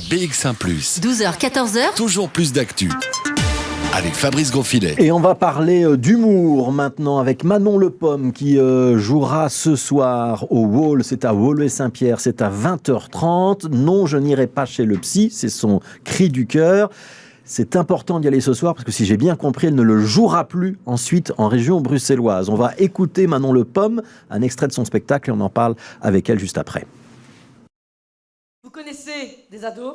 BX1+. 12h-14h. Toujours plus d'actu. Avec Fabrice Grosfilet. Et on va parler d'humour maintenant avec Manon Le Pomme qui jouera ce soir au Wall. C'est à Woluwe-Saint-Pierre, c'est à 20h30. Non, je n'irai pas chez le psy, c'est son cri du cœur. C'est important d'y aller ce soir parce que si j'ai bien compris, elle ne le jouera plus ensuite en région bruxelloise. On va écouter Manon Le Pomme, un extrait de son spectacle et on en parle avec elle juste après. Vous connaissez des ados,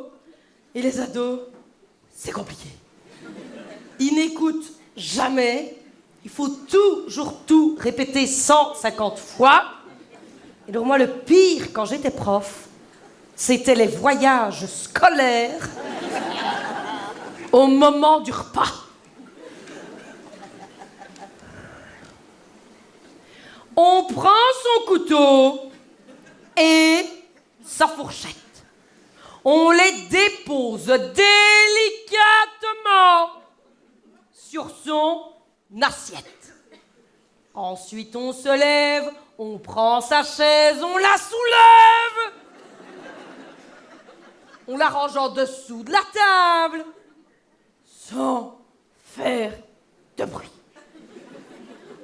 et les ados, c'est compliqué. Ils n'écoutent jamais, il faut toujours tout répéter 150 fois. Et donc moi, le pire, quand j'étais prof, c'était les voyages scolaires au moment du repas. On prend son couteau et sa fourchette. On les dépose délicatement sur son assiette. Ensuite, on se lève, on prend sa chaise, on la soulève. On la range en dessous de la table, sans faire de bruit.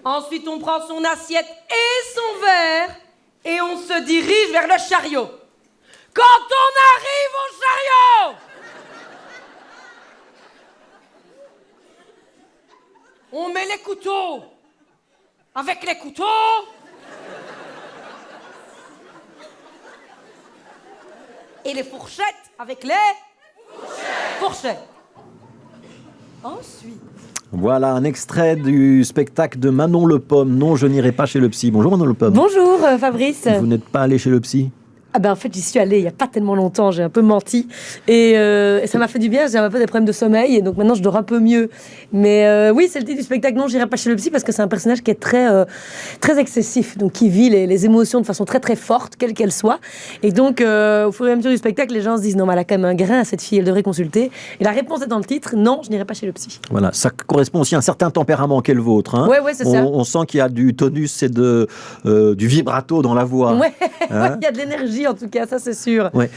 Ensuite, on prend son assiette et son verre, et on se dirige vers le chariot. Quand on arrive au chariot, on met les couteaux avec les couteaux. Et les fourchettes avec les fourchettes. Ensuite. Voilà un extrait du spectacle de Manon Le Pomme. Non, je n'irai pas chez le psy. Bonjour Manon Le Pomme. Bonjour Fabrice. Vous n'êtes pas allé chez le psy ? En fait, j'y suis allée il n'y a pas tellement longtemps, j'ai un peu menti. Et ça m'a fait du bien, j'ai un peu des problèmes de sommeil, et donc maintenant je dors un peu mieux. Mais oui, c'est le titre du spectacle, non, j'irai pas chez le psy, parce que c'est un personnage qui est très excessif, donc qui vit les émotions de façon très très forte, quelle qu'elle soit. Et donc, au fur et à mesure du spectacle, les gens se disent, non, mais elle a quand même un grain, cette fille, elle devrait consulter. Et la réponse est dans le titre, non, je n'irai pas chez le psy. Voilà, ça correspond aussi à un certain tempérament qu'est le vôtre. Hein. Ouais, c'est ça. On sent qu'il y a du tonus et du vibrato dans la voix. Ouais, hein. il y a de l'énergie en tout cas, ça c'est sûr. Ouais.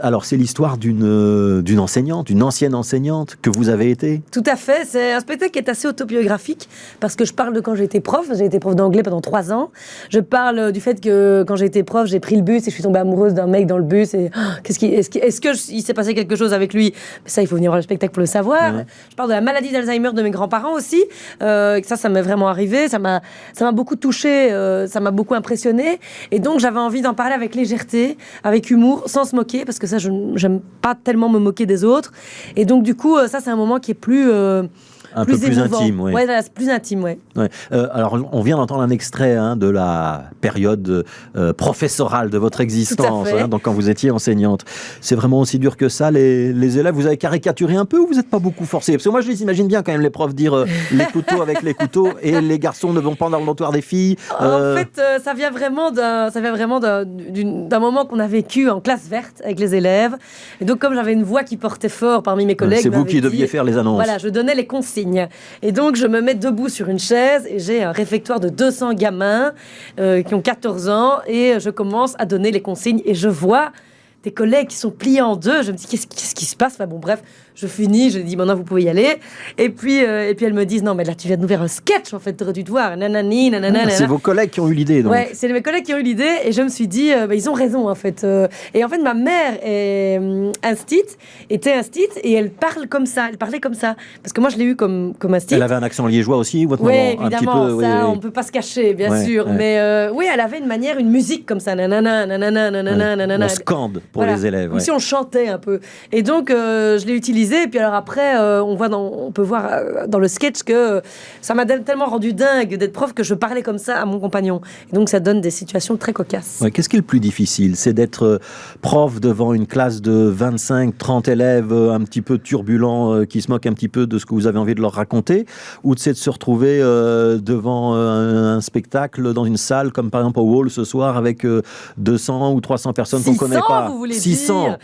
Alors c'est l'histoire d'une enseignante, d'une ancienne enseignante que vous avez été. Tout à fait, c'est un spectacle qui est assez autobiographique parce que je parle de quand j'ai été prof d'anglais pendant 3 ans. Je parle du fait que quand j'ai été prof, j'ai pris le bus et je suis tombée amoureuse d'un mec dans le bus et est-ce qu'il s'est passé quelque chose avec lui? Ça, il faut venir voir le spectacle pour le savoir. Ouais. Je parle de la maladie d'Alzheimer de mes grands-parents aussi. Ça m'est vraiment arrivé, ça m'a beaucoup touchée, ça m'a beaucoup impressionnée et donc j'avais envie d'en parler avec légèreté, avec humour, sans se moquer, parce que ça, j'aime pas tellement me moquer des autres. Et donc, du coup, ça, c'est un moment qui est plus... un peu plus intime, oui. Ouais, c'est plus intime, ouais. Alors, on vient d'entendre un extrait de la période professorale de votre existence, donc quand vous étiez enseignante. C'est vraiment aussi dur que ça, les élèves. Vous avez caricaturé un peu ou vous n'êtes pas beaucoup forcé? Parce que moi, je les imagine bien quand même les profs dire les couteaux avec les couteaux et les garçons ne vont pas dans le dortoir des filles. En fait, ça vient vraiment d'un moment qu'on a vécu en classe verte avec les élèves. Et donc, comme j'avais une voix qui portait fort parmi mes collègues... C'est vous qui deviez faire les annonces. Voilà, je donnais les consignes. Et donc, je me mets debout sur une chaise et j'ai un réfectoire de 200 gamins qui ont 14 ans et je commence à donner les consignes et je vois des collègues qui sont pliés en deux. Je me dis, qu'est-ce qui se passe? Enfin, bon, bref, je finis, je dis, maintenant, vous pouvez y aller. Et puis elles me disent, non, mais là, tu viens de nous faire un sketch, en fait, t'aurais dû te voir. Nanani, nanana. C'est vos collègues qui ont eu l'idée, donc. Ouais, c'est mes collègues qui ont eu l'idée. Et je me suis dit, ils ont raison, en fait. Et en fait, ma mère était instite, et elle parle comme ça. Elle parlait comme ça. Parce que moi, je l'ai eu comme instite. Elle avait un accent liégeois aussi, votre maman? Oui, évidemment, un petit peu, ça, on peut pas se cacher, bien sûr. Ouais. Mais oui, elle avait une musique comme ça. Nanana, nanana, nanana, nanana. On scande pour les élèves. Comme si on chantait un peu. Et donc, je l'ai utilisé. Et puis alors après, on peut voir dans le sketch que ça m'a tellement rendu dingue d'être prof que je parlais comme ça à mon compagnon. Et donc, ça donne des situations très cocasses. Ouais, qu'est-ce qui est le plus difficile? C'est d'être prof devant une classe de 25, 30 élèves un petit peu turbulents qui se moquent un petit peu de ce que vous avez envie de leur raconter, ou c'est de se retrouver devant un spectacle dans une salle comme par exemple au Wall ce soir avec 200 ou 300 personnes qu'on ne connaît pas? Vous voulez 600. dire.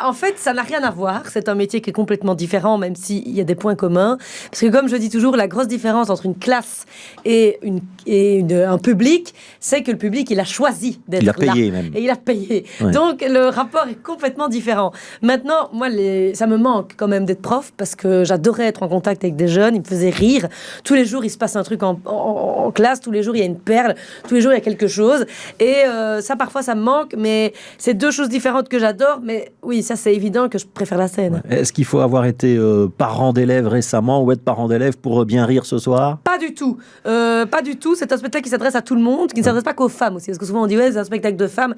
En fait, ça n'a rien à voir. C'est un métier qui est complètement différent, même s'il y a des points communs. Parce que comme je dis toujours, la grosse différence entre une classe et un public, c'est que le public, il a choisi d'être là. Il a payé même. Et il a payé. Ouais. Donc, le rapport est complètement différent. Maintenant, moi, ça me manque quand même d'être prof parce que j'adorais être en contact avec des jeunes. Ils me faisaient rire. Tous les jours, il se passe un truc en classe. Tous les jours, il y a une perle. Tous les jours, il y a quelque chose. Et ça, parfois, ça me manque. Mais c'est deux choses différentes que j'adore. Mais oui, ça, c'est évident que je préfère la scène. Ouais. Est-ce qu'il faut avoir été parent d'élèves récemment ou être parent d'élèves pour bien rire ce soir? Pas du tout. Pas du tout. C'est un spectacle qui s'adresse à tout le monde, qui ne s'adresse pas qu'aux femmes aussi. Parce que souvent, on dit, ouais, c'est un spectacle de femmes.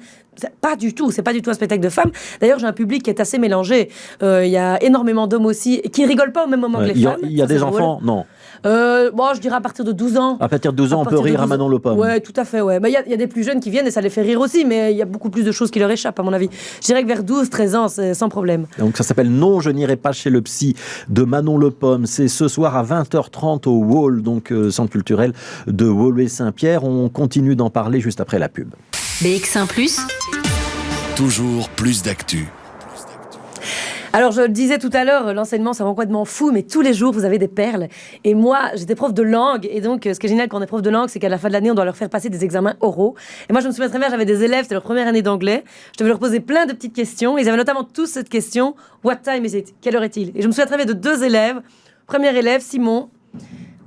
Pas du tout. C'est pas du tout un spectacle de femmes. D'ailleurs, j'ai un public qui est assez mélangé. Il y a énormément d'hommes aussi qui ne rigolent pas au même moment que les femmes. Il y a Ça, des c'est enfants? drôle. Non. Je dirais à partir de 12 ans. À partir de 12 ans, on peut rire à Manon Le Pomme. Ouais, tout à fait, ouais. Il y a des plus jeunes qui viennent et ça les fait rire aussi, mais il y a beaucoup plus de choses qui leur échappent, à mon avis. Je dirais que vers 12-13 ans, c'est sans problème. Donc ça s'appelle Non, je n'irai pas chez le psy de Manon Le Pomme. C'est ce soir à 20h30 au Wall, donc centre culturel de Woluwe-Saint-Pierre. On continue d'en parler juste après la pub. BX1 +. Toujours plus d'actu. Alors, je le disais tout à l'heure, l'enseignement, ça rend complètement fou, mais tous les jours, vous avez des perles. Et moi, j'étais prof de langue, et donc, ce qui est génial quand on est prof de langue, c'est qu'à la fin de l'année, on doit leur faire passer des examens oraux. Et moi, je me souviens très bien, j'avais des élèves, c'était leur première année d'anglais, je devais leur poser plein de petites questions, ils avaient notamment tous cette question, what time is it? Quelle heure est-il? Et je me souviens très bien de 2 élèves. Premier élève, Simon,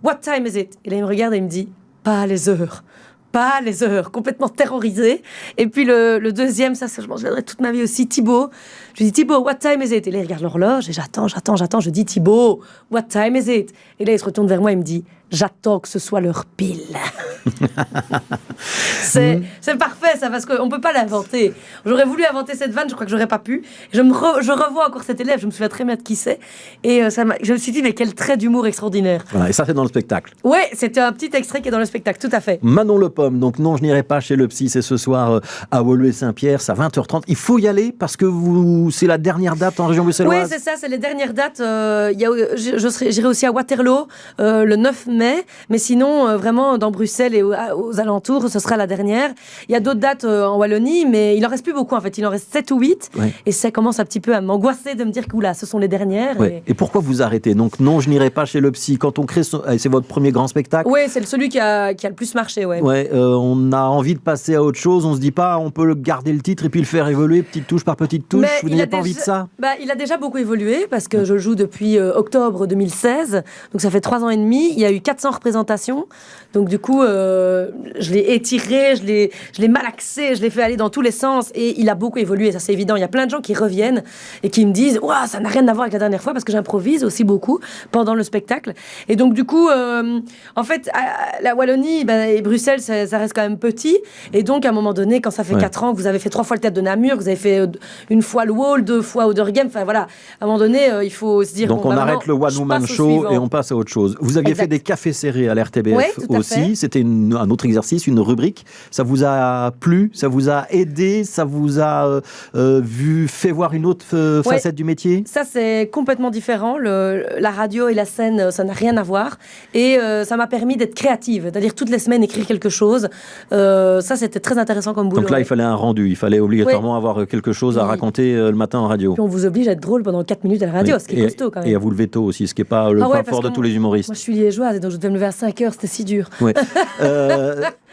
what time is it? Et là, il me regarde et il me dit, pas les heures. Pas les heures, complètement terrorisé. Et puis le deuxième, ça je m'en souviendrai toute ma vie aussi, Thibaut. Je lui dis, Thibaut, what time is it? Et là, il regarde l'horloge et j'attends. Je dis, Thibaut, what time is it? Et là, il se retourne vers moi et me dit, j'attends que ce soit l'heure pile. C'est parfait, ça, parce qu'on ne peut pas l'inventer. J'aurais voulu inventer cette vanne, je crois que j'aurais pas pu. Je revois encore cet élève, je me souviens très bien de qui c'est. Et je me suis dit, mais quel trait d'humour extraordinaire. Voilà, et ça, c'est dans le spectacle. Ouais, c'était un petit extrait qui est dans le spectacle, tout à fait. Manon Le Pomme, donc Non, je n'irai pas chez le psy, c'est ce soir à Woluwe-Saint-Pierre, c'est à 20h30. Il faut y aller parce que c'est la dernière date en région bruxelloise. Oui, c'est ça, c'est les dernières dates. J'irai aussi à Waterloo le 9 mai, mais sinon, vraiment, dans Bruxelles et aux alentours, ce sera la dernière. Il y a d'autres dates en Wallonie, mais il en reste plus beaucoup, en fait. Il en reste 7 ou 8, Ouais. et ça commence un petit peu à m'angoisser de me dire que, oula, ce sont les dernières. Ouais. Et pourquoi vous arrêtez? Donc Non, je n'irai pas chez le psy. Quand on crée, c'est votre premier grand spectacle? Oui, c'est celui qui a le plus marché, ouais. Ouais, on a envie de passer à autre chose. On se dit pas, on peut garder le titre et puis le faire évoluer petite touche par petite touche. Mais Vous il n'avez a pas envie de ça? Il a déjà beaucoup évolué parce que je le joue depuis octobre 2016, donc ça fait 3 ans et demi. Il y a eu 400 représentations, donc du coup, je l'ai étiré, je l'ai malaxé, je l'ai fait aller dans tous les sens et il a beaucoup évolué, ça c'est évident. Il y a plein de gens qui reviennent et qui me disent, ouah, ça n'a rien à voir avec la dernière fois parce que j'improvise aussi beaucoup pendant le spectacle. Et donc du coup, en fait, la Wallonie et Bruxelles, ça reste quand même petit. Et donc à un moment donné, quand ça fait 4 ans que vous avez fait 3 fois le théâtre de Namur, vous avez fait une fois le Wall, 2 fois Oudergem, enfin voilà, à un moment donné, il faut se dire... Donc on arrête le One Woman Show et on passe à autre chose. Vous aviez fait des cafés serrés à l'RTBF aussi, c'était un autre exercice, une rubrique. Ça vous a plu, ça vous a aidé, ça vous a fait voir une autre facette du métier? Ça c'est complètement différent, la radio et la scène, ça n'a rien à voir. Et ça m'a permis d'être créative, c'est-à-dire toutes les semaines écrire quelque chose. Ça c'était très intéressant comme boulot. Donc là il fallait un rendu, il fallait obligatoirement avoir quelque chose à raconter le matin en radio. Puis on vous oblige à être drôle pendant 4 minutes à la radio, ce qui est costaud quand même. Et à vous lever tôt aussi, ce qui n'est pas le point fort de tous les humoristes. Moi je suis liégeoise et donc je devais me lever à 5h, c'était si dur. Ouais.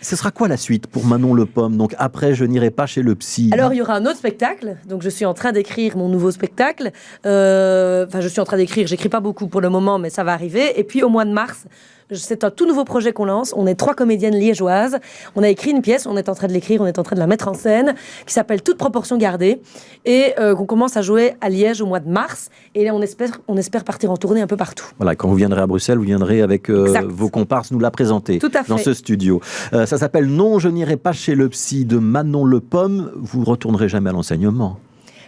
Ce sera quoi la suite pour Manon Le Pomme? Donc après, je n'irai pas chez le psy. Alors il y aura un autre spectacle. Donc je suis en train d'écrire mon nouveau spectacle. Je suis en train d'écrire. J'écris pas beaucoup pour le moment, mais ça va arriver. Et puis au mois de mars, c'est un tout nouveau projet qu'on lance. On est 3 comédiennes liégeoises. On a écrit une pièce. On est en train de l'écrire. On est en train de la mettre en scène, qui s'appelle Toute proportion gardée, et qu'on commence à jouer à Liège au mois de mars. Et là, on espère partir en tournée un peu partout. Voilà, quand vous viendrez à Bruxelles, vous viendrez avec vos comparses nous la présenter dans ce studio. Ça s'appelle Non, je n'irai pas chez le psy de Manon Le Pomme. Vous retournerez jamais à l'enseignement?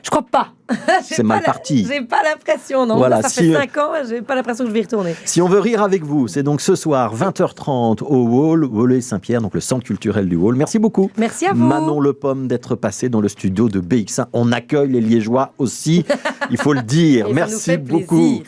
Je crois pas. C'est mal parti. J'ai pas l'impression, non. Voilà, ça fait 5 ans, j'ai pas l'impression que je vais y retourner. Si on veut rire avec vous, c'est donc ce soir, 20h30 au Wall, Woluwe-Saint-Pierre, donc le centre culturel du Wall. Merci beaucoup. Merci à vous. Manon Le Pomme d'être passée dans le studio de BX1. On accueille les Liégeois aussi, il faut le dire. Et merci ça nous fait beaucoup. plaisir.